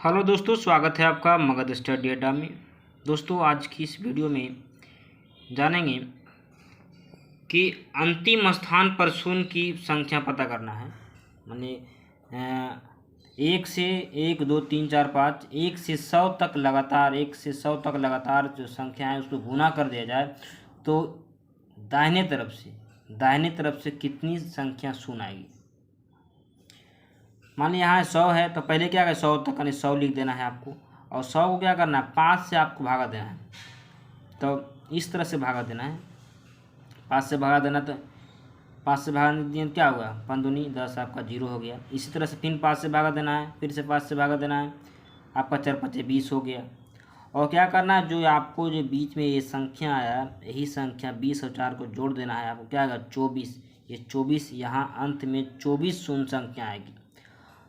Hello दोस्तों, स्वागत है आपका मगध स्टडी अड्डा में। दोस्तों, आज की इस वीडियो में जानेंगे कि अंतिम स्थान पर शून्य की संख्या पता करना है। माने एक से 1 2 3 4 5 1 से 100 तक लगातार जो संख्या है उसको गुना कर दिया जाए तो दाहिने तरफ से कितनी संख्या शून्य आएगी। मान लीजिए यहाँ 100 है तो पहले क्या है 100 तक यानी 100 लिख देना है आपको, और 100 को क्या करना है 5 से आपको भागा देना है। तो इस तरह से भागा देना है, 5 से भागा देना, तो 5 से भागा दिए क्या होगा 5 दूनी 10, आपका 0 हो गया। इसी तरह से फिर 5 से भागा देना है, फिर से 5 से भागा देना है, आपका 4 5 20 हो गया। और क्या करना है, जो आपको जो बीच में ये संख्या आया यही संख्या 20 और 4 को जोड़ देना है, आपको क्या आएगा 24। ये 24 यहाँ अंत में 24 शून्य संख्या आएगी।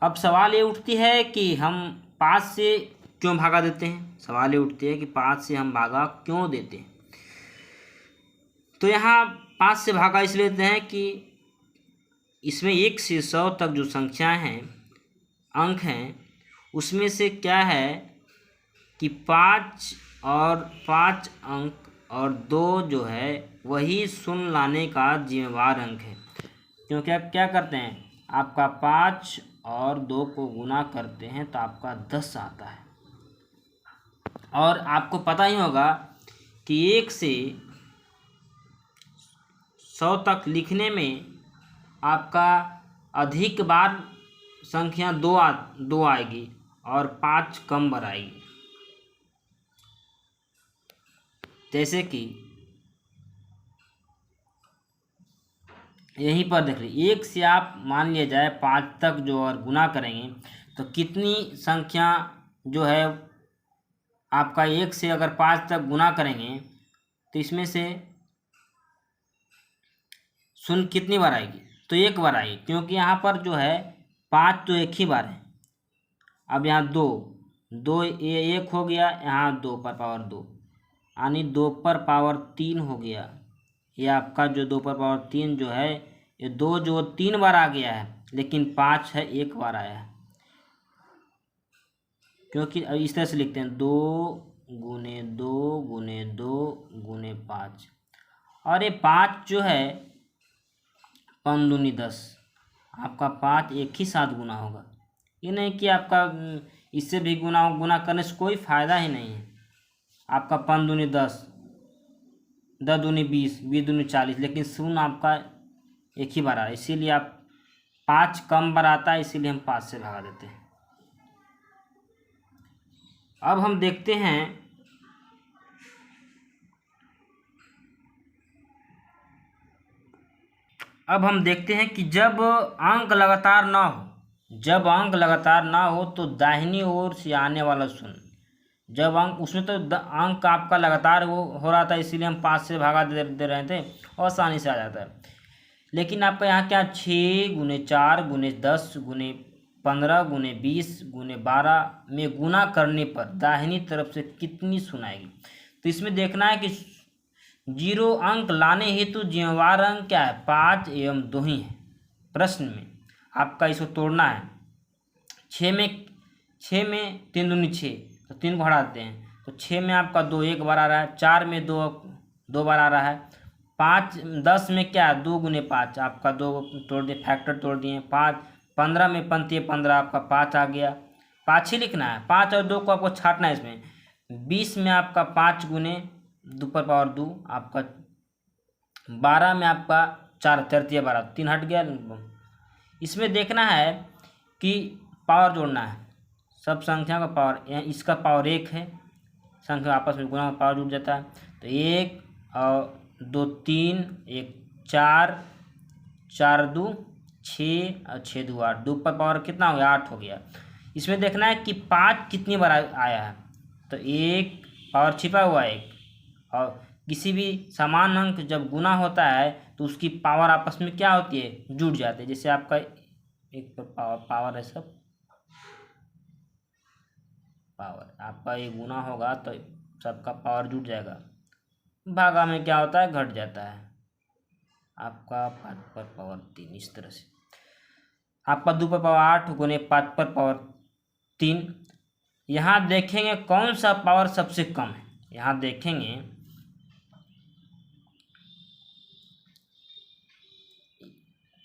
अब सवाल ये उठती है कि हम 5 से क्यों भागा देते हैं। सवाल ये उठती है कि 5 से हम भागा क्यों देते हैं। तो यहाँ 5 से भागा इसलिए देते हैं कि इसमें 1 से 100 तक जो संख्याएं हैं, अंक हैं, उसमें से क्या है कि 5 अंक और 2 जो है वही शून्य लाने का जिम्मेवार अंक है। क्योंकि आप क्या करते हैं, आपका 5 और 2 को गुना करते हैं तो आपका 10 आता है। और आपको पता ही होगा कि 1 से 100 तक लिखने में आपका अधिक बार संख्या 2 आएगी और 5 कम बार आएगी। जैसे कि यहीं पर देख लीजिए, 1 से आप मान लिया जाए 5 तक जो और गुना करेंगे तो कितनी संख्या जो है आपका 1 से अगर 5 तक गुना करेंगे तो इसमें से शून्य कितनी बार आएगी, तो 1 बार आएगी। क्योंकि यहाँ पर जो है 5 तो एक ही बार है। अब यहाँ 2 ये 1 हो गया, यहाँ 2 पर पावर 2 यानी 2 पर पावर 3 हो गया। ये आपका जो 2 पर पावर 3 जो है, ये 2 जो 3 बार आ गया है, लेकिन 5 है 1 बार आया है। क्योंकि अब इस तरह से लिखते हैं 2 गुने 2 गुने 2 गुने 5, और ये 5 जो है 5 दूनी 10, आपका 5 एक ही साथ गुना होगा। ये नहीं कि आपका इससे भी गुना करने से कोई फ़ायदा ही नहीं है। आपका 5 दूनी 10, 10 दूनी 20, 20 दूनी 40, लेकिन शून्य आपका एक ही बार आ रहा है। इसीलिए आप 5 कम बार आता है, इसीलिए हम 5 से भागा देते हैं। अब हम देखते हैं कि जब अंक लगातार ना हो तो दाहिनी ओर से आने वाला शून्य, जब अंक उसमें तो अंक आपका लगातार हो रहा था, इसीलिए हम 5 से भागा दे रहे थे और आसानी से आ जाता है। लेकिन आपका यहाँ क्या 6 गुने 4 गुने 10 गुने 15 गुने 20 गुने 12 में गुना करने पर दाहिनी तरफ से कितनी शून्य आएगी। तो इसमें देखना है कि 0 अंक लाने हेतु जिम्मेवार अंक क्या है, 5 एवं 2 ही है। प्रश्न में आपका इसको तोड़ना है। 6 में 3 दूनी 6, तो 3 को हटा देते हैं, तो 6 में आपका 2 1 बार आ रहा है, 4 में 2 बार आ रहा है, 10 में क्या 2 गुने 5, आपका 2 तोड़ दिए, फैक्टर तोड़ दिए, 5 15 में पंक्ति 15, आपका 5 आ गया। 5 ही लिखना है, 5 और 2 को आपको छांटना है। इसमें 20 में आपका 5 गुने 2 पर पावर 2, आपका 12 में आपका 4 3 12, 3 हट गया। इसमें देखना है कि पावर जोड़ना है, सब संख्या का पावर, इसका पावर 1 है, संख्या आपस में गुणा पावर जुड़ जाता है। तो 1 और 2 3, 1 4, 4 2 6 और 6 2 8, 2 पर पावर कितना हो गया 8 हो गया। इसमें देखना है कि 5 कितनी बार आया है, तो 1 पावर छिपा हुआ है 1, और किसी भी समान अंक जब गुना होता है तो उसकी पावर आपस में क्या होती है, जुड़ जाते हैं। जैसे आपका एक पावर है, सब पावर आपका ये गुना होगा तो सबका पावर जुड़ जाएगा। भागा में क्या होता है, घट जाता है। आपका 5 पर पावर 3, इस तरह से आपका 2 पर पावर 8 गुने 5 पर पावर 3, यहाँ देखेंगे कौन सा पावर सबसे कम है। यहाँ देखेंगे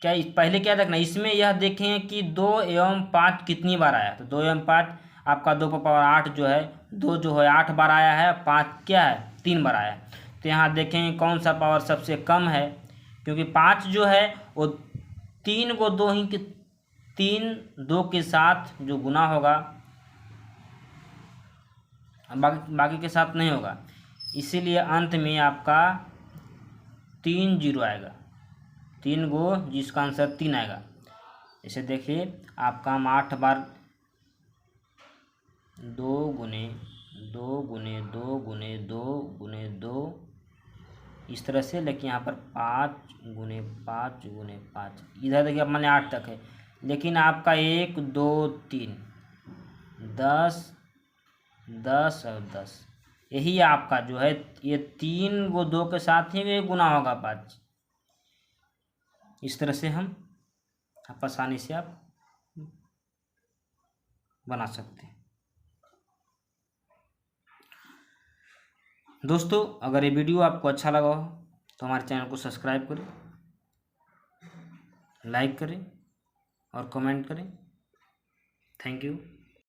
क्या, पहले क्या देखना, इसमें यह देखेंगे कि 2 एवं 5 कितनी बार आया। तो 2 एवं 5 आपका 2 पर पावर 8 जो है, 2 जो है 8 बार आया है, 5 क्या है 3 बार आया है। तो यहाँ देखेंगे कौन सा पावर सबसे कम है, क्योंकि 5 जो है वो 3 को 2 ही 3 2 के साथ जो गुना होगा, बाकी के साथ नहीं होगा, इसीलिए अंत में आपका 3 0 आएगा। 3 गो जिसका आंसर 3 आएगा। इसे देखिए आपका हम 8 बार 2 गुने 2 गुने 2 गुने 2 गुने 2 इस तरह से, लेकिन यहाँ पर 5 गुने 5 गुने 5, इधर देखिए मैंने 8 तक है, लेकिन आपका 1 2 3 10 10 और 10, यही आपका जो है, ये 3 गो 2 के साथ ही ये गुना होगा 5। इस तरह से हम आप आसानी से आप बना सकते हैं। दोस्तों अगर ये वीडियो आपको अच्छा लगा हो तो हमारे चैनल को सब्सक्राइब करें, लाइक करें और कमेंट करें। Thank you.